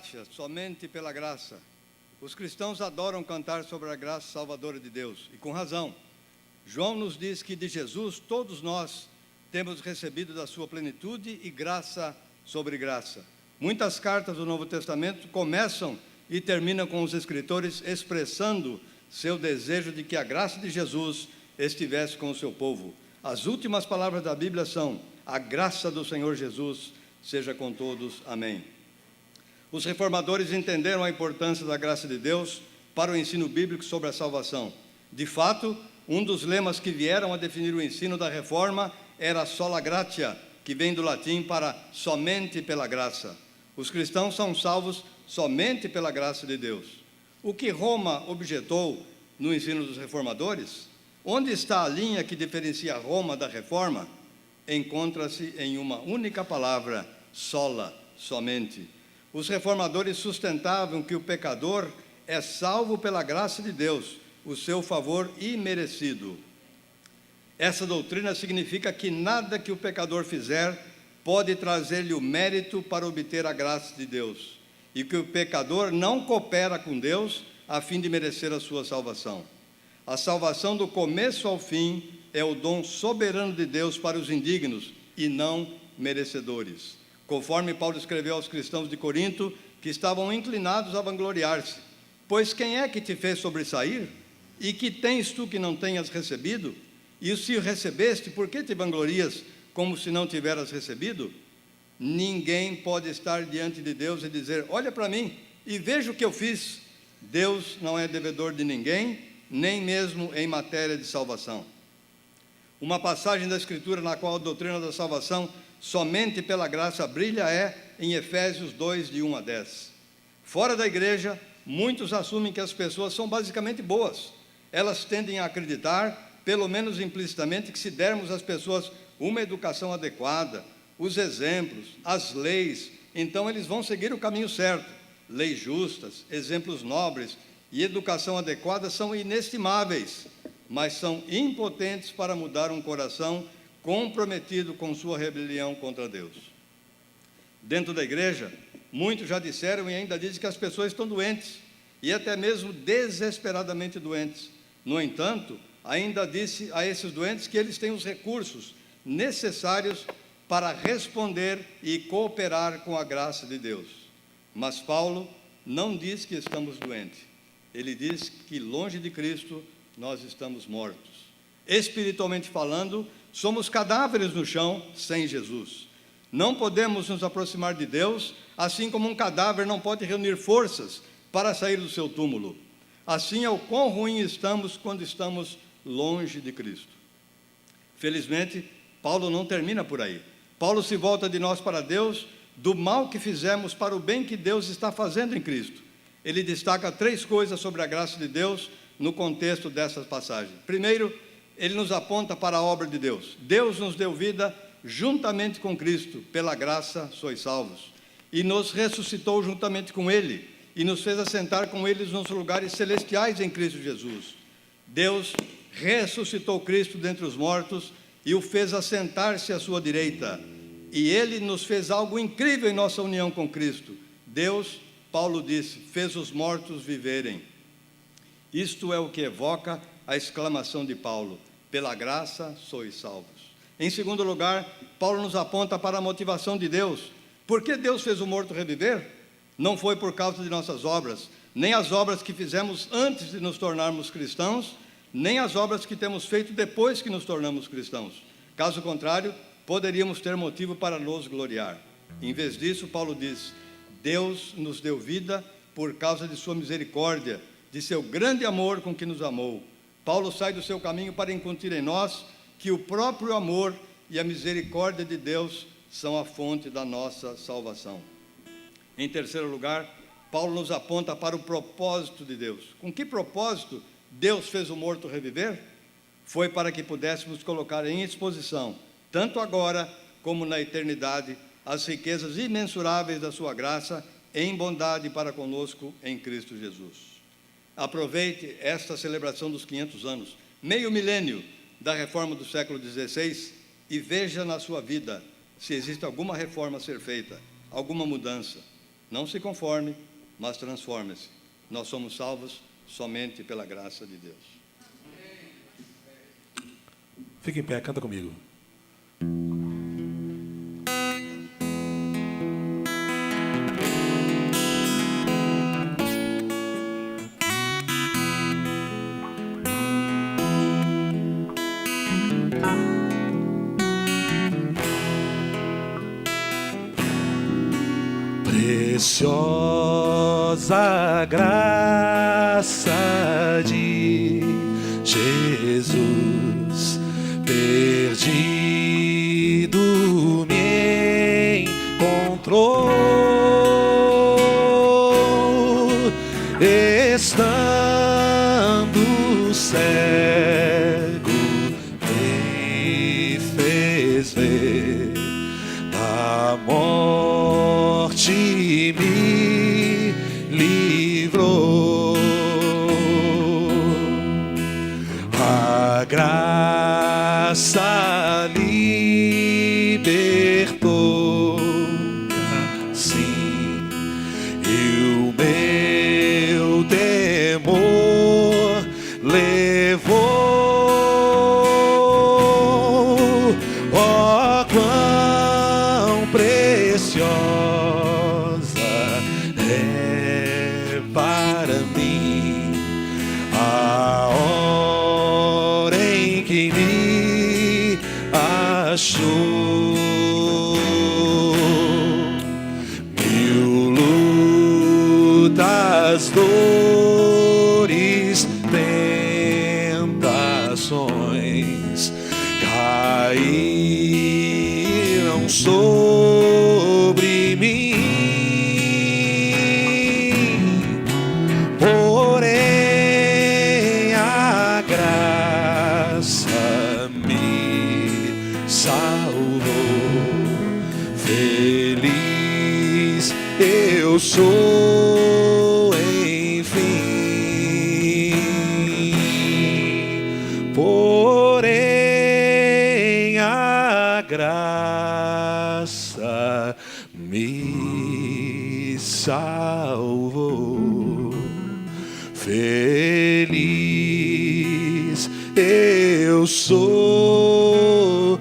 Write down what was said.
gratia, somente pela graça. Os cristãos adoram cantar sobre a graça salvadora de Deus, e com razão. João nos diz que de Jesus todos nós temos recebido da sua plenitude e graça sobre graça. Muitas cartas do Novo Testamento começam e terminam com os escritores expressando seu desejo de que a graça de Jesus estivesse com o seu povo. As últimas palavras da Bíblia são: a graça do Senhor Jesus seja com todos. Amém. Os reformadores entenderam a importância da graça de Deus para o ensino bíblico sobre a salvação. De fato, um dos lemas que vieram a definir o ensino da Reforma era sola gratia, que vem do latim para somente pela graça. Os cristãos são salvos somente pela graça de Deus. O que Roma objetou no ensino dos reformadores? Onde está a linha que diferencia Roma da Reforma? Encontra-se em uma única palavra: sola, somente. Os reformadores sustentavam que o pecador é salvo pela graça de Deus, o seu favor imerecido. Essa doutrina significa que nada que o pecador fizer pode trazer-lhe o mérito para obter a graça de Deus, e que o pecador não coopera com Deus a fim de merecer a sua salvação. A salvação do começo ao fim é o dom soberano de Deus para os indignos e não merecedores. Conforme Paulo escreveu aos cristãos de Corinto, que estavam inclinados a vangloriar-se: pois quem é que te fez sobressair? E que tens tu que não tenhas recebido? E se o recebeste, por que te vanglorias como se não tiveras recebido? Ninguém pode estar diante de Deus e dizer: olha para mim e veja o que eu fiz. Deus não é devedor de ninguém, nem mesmo em matéria de salvação. Uma passagem da Escritura na qual a doutrina da salvação somente pela graça brilha é em Efésios 2, de 1 a 10. Fora da igreja, muitos assumem que as pessoas são basicamente boas. Elas tendem a acreditar, pelo menos implicitamente, que se dermos às pessoas uma educação adequada, os exemplos, as leis, então eles vão seguir o caminho certo. Leis justas, exemplos nobres e educação adequada são inestimáveis, mas são impotentes para mudar um coração comprometido com sua rebelião contra Deus. Dentro da igreja, muitos já disseram e ainda dizem que as pessoas estão doentes, e até mesmo desesperadamente doentes. No entanto, ainda disse a esses doentes que eles têm os recursos necessários para responder e cooperar com a graça de Deus. Mas Paulo não diz que estamos doentes. Ele diz que longe de Cristo nós estamos mortos. Espiritualmente falando, somos cadáveres no chão sem Jesus. Não podemos nos aproximar de Deus, assim como um cadáver não pode reunir forças para sair do seu túmulo. Assim é o quão ruim estamos quando estamos longe de Cristo. Felizmente, Paulo não termina por aí. Paulo se volta de nós para Deus, do mal que fizemos para o bem que Deus está fazendo em Cristo. Ele destaca 3 coisas sobre a graça de Deus no contexto dessas passagens. Primeiro, ele nos aponta para a obra de Deus. Deus nos deu vida juntamente com Cristo, pela graça sois salvos, e nos ressuscitou juntamente com Ele, e nos fez assentar com Ele nos lugares celestiais em Cristo Jesus. Deus ressuscitou Cristo dentre os mortos e o fez assentar-se à sua direita, e Ele nos fez algo incrível em nossa união com Cristo. Deus, Paulo disse, fez os mortos viverem. Isto é o que evoca a exclamação de Paulo: pela graça sois salvos. Em segundo lugar, Paulo nos aponta para a motivação de Deus. Por que Deus fez o morto reviver? Não foi por causa de nossas obras, nem as obras que fizemos antes de nos tornarmos cristãos, nem as obras que temos feito depois que nos tornamos cristãos. Caso contrário, poderíamos ter motivo para nos gloriar. Em vez disso, Paulo diz: Deus nos deu vida por causa de sua misericórdia, de seu grande amor com que nos amou. Paulo sai do seu caminho para incutir em nós que o próprio amor e a misericórdia de Deus são a fonte da nossa salvação. Em terceiro lugar, Paulo nos aponta para o propósito de Deus. Com que propósito Deus fez o morto reviver? Foi para que pudéssemos colocar em exposição, tanto agora como na eternidade, as riquezas imensuráveis da sua graça em bondade para conosco em Cristo Jesus. Aproveite esta celebração dos 500 anos, meio milênio da reforma do século XVI, e veja na sua vida se existe alguma reforma a ser feita, alguma mudança. Não se conforme, mas transforme-se. Nós somos salvos somente pela graça de Deus. Fique em pé, canta comigo. Preciosa graça de Jesus, perdido me encontrou, estando cego me fez ver, da morte me livrou. A graça libertou, sim, e o meu temor levou. Oh, quão preciosa é para mim a hora em que me achou. Mil lutas, dores, tentações caíram sobre mim, porém a graça me salvou. Feliz eu sou, enfim, porém a graça me salvou. Feliz eu sou,